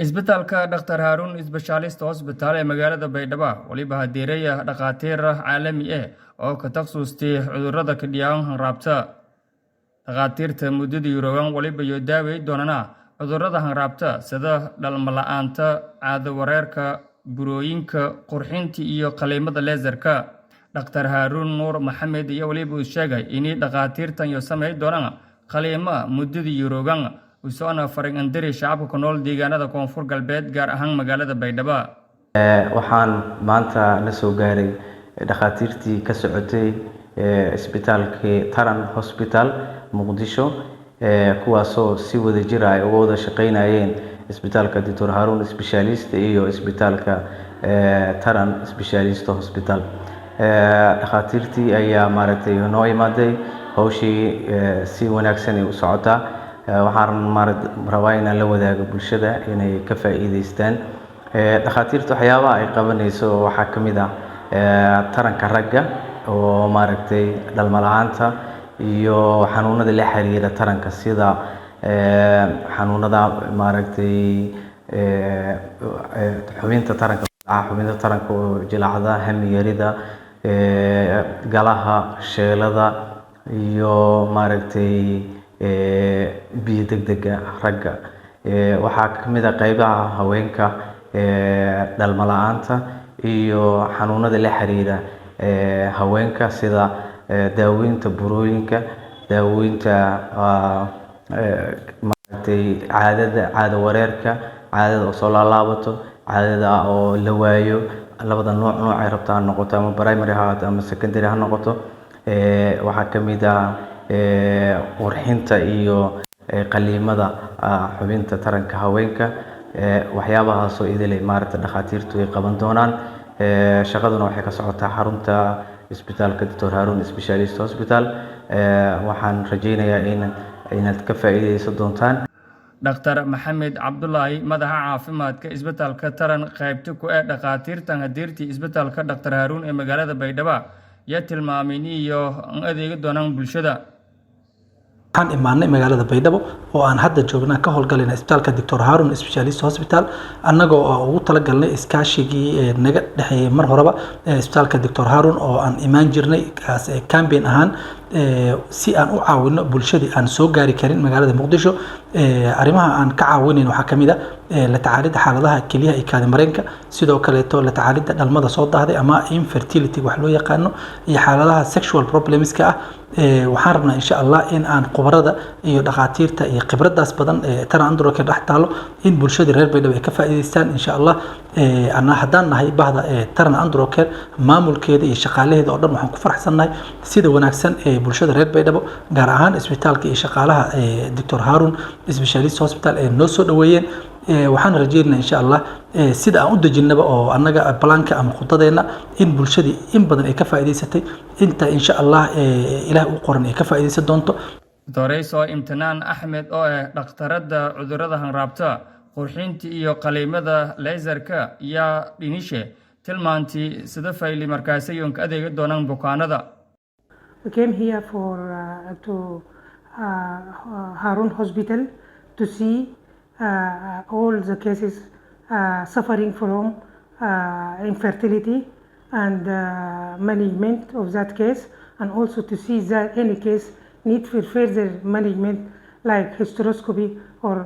isbitaalka Dr. Harun Specialist Hospital ee magaalada Baydhabo waliba hadeeraya dhaqaatiir caalami ah oo ka takhasustay cudurrada kidiyaan hanraabta. Dhaqaatiirta muddada Yuroban waliba iyo daaway doonana cudurrada hanraabta sida dhalmo la'aanta, caado wareerka, burooyinka, qurxinta iyo qaliimada laserka. Dr. Harun Nuur Maxamed iyo waliba uu sheegay in dhaqaatiirtan iyo sameey doonana qaliimo muddada Yuroban وسونا فرق أندري شعبك كنول ديجانا كونفور قلبيت جار أهم مجال بيدبا. waxaan maanta la soo gaaray dhaqaatiirtii ka socotay isbitaalka Taran Hospital Muqdisho kuwaasoo si wada jir ah uga wada shaqeynayeen isbitaalka Dr. Harun Specialist iyo isbitaalka Taran Specialist Hospital. dhaqaatiirtii ayaa maaragtay noo imaaday hawshii si wanaagsan u socotaa. waxaan rabaa inaan la wadaago bulshada inay ka faa'iideystaan dhaqaatiirta waxyaabaha ay qabanayso waxaa ka mid ah taranka ragga oo maaragtay dhalmo la'aanta iyo xanuunada la xiriira taranka sida xanuunada maaragtay xubinta taranka oo jilacda hamiyarida galaha sheelada iyo maaragtay biyo degdega ragga waxaa kamid ah qaybaha haweenka dhalmo la'aanta iyo xanuunada la xiriira haweenka sida daaweynta burooyinka daaweynta maaragtay caado wareerka caadada oo soo laabato caadada oo la waayo labada nooc ay rabtaa ha noqoto ama primary ha ama secondary ha noqoto waxaa kamid ah qurxinta iyo qaliimada xubinta taranka haweenka waxyaabahaas oo idilay maaragtay dhaqaatiirtu ay qaban doonaan shaqaduna waxay ka socotaa xarunta isbitaalka Dr. Harun Specialist Hospital waxaan rajaynayaa inaad ka faa'iideysan doontaan. Dr. Maxamed Cabdullaahi madaxa caafimaadka isbitaalka Taran qaybta ku ee dhaqaatiirtan hadeertii isbitaalka Dr. Harun ee magaalada Baydhabo yaa tilmaamay iyo adeega doonaan bulshada. waxaan imaanay magaalada Baydhabo oo aan hadda joognaa ka howlgalayna isbitaalka Dr. Harun Specialist Hospital annagoo ugu talagalnay iskaashigii naga dhaxeeyay mar horeba isbitaalka Dr. Harun oo aan imaan jirnay campaign ahaan si aan u caawino bulshadii aan soo gaari karin magaalada Muqdisho arrimaha aan ka caawinayno waxaa kamid ah la tacaalida xaaladaha kaliya ee kaadi mareenka sidoo kale la tacaalida dhalmada soo daahday ama infertility wax loo yaqaano iyo xaaladaha sexual problems ka ah waxaan rabnaa insha Allah in aan khubarada iyo dhaqaatiirta iyo khibradaas badan Taran Androke dhex taalo in bulshada reer Baydhabo ay ka faa'iideystaan insha Allah ana haddaan nahay bahda Taran Androke maamulkeeda iyo shaqaalaheeda oo dhan waxaan ku faraxsanahay sida wanaagsan ee bulshada reer Baydhabo gaar ahaan isbitaalka iyo shaqaalaha Dr. Harun Specialist Hospital ee noo soo dhaweeyeen waxaan rajaynaynaa insha Allah sida aan u dejinaba oo annaga planka ama khuddadeena in bulshadii in badan ay ka faa'iideysatay inta insha Allah Ilaahay u qoran ay ka faa'iideysan doonto. Doorayso Imtinaan Axmed oo ah dhakhtarada cudurrada hanraabta qurxinta iyo qaliimada laserka yaa dhinishe tilmaantii sida fayli markaasayonka adeega doonaan bukaanada. We came here to Harun Hospital to see all the cases suffering from infertility and management of that case, and also to see that any case need for further management like hysteroscopy or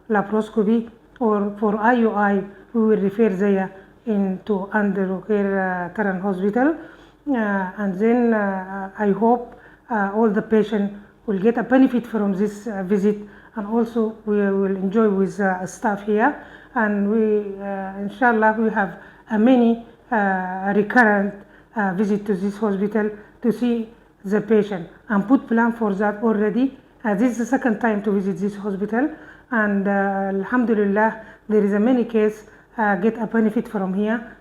laparoscopy, or for IUI we will refer there into Androke Taran Hospital, and then I hope all the patients will get a benefit from this visit, and also we will enjoy with staff here, and we inshallah we have a many recurrent visit to this hospital to see the patient and put plan for that already. This is the second time to visit this hospital, and alhamdulillah there is a many case get a benefit from here.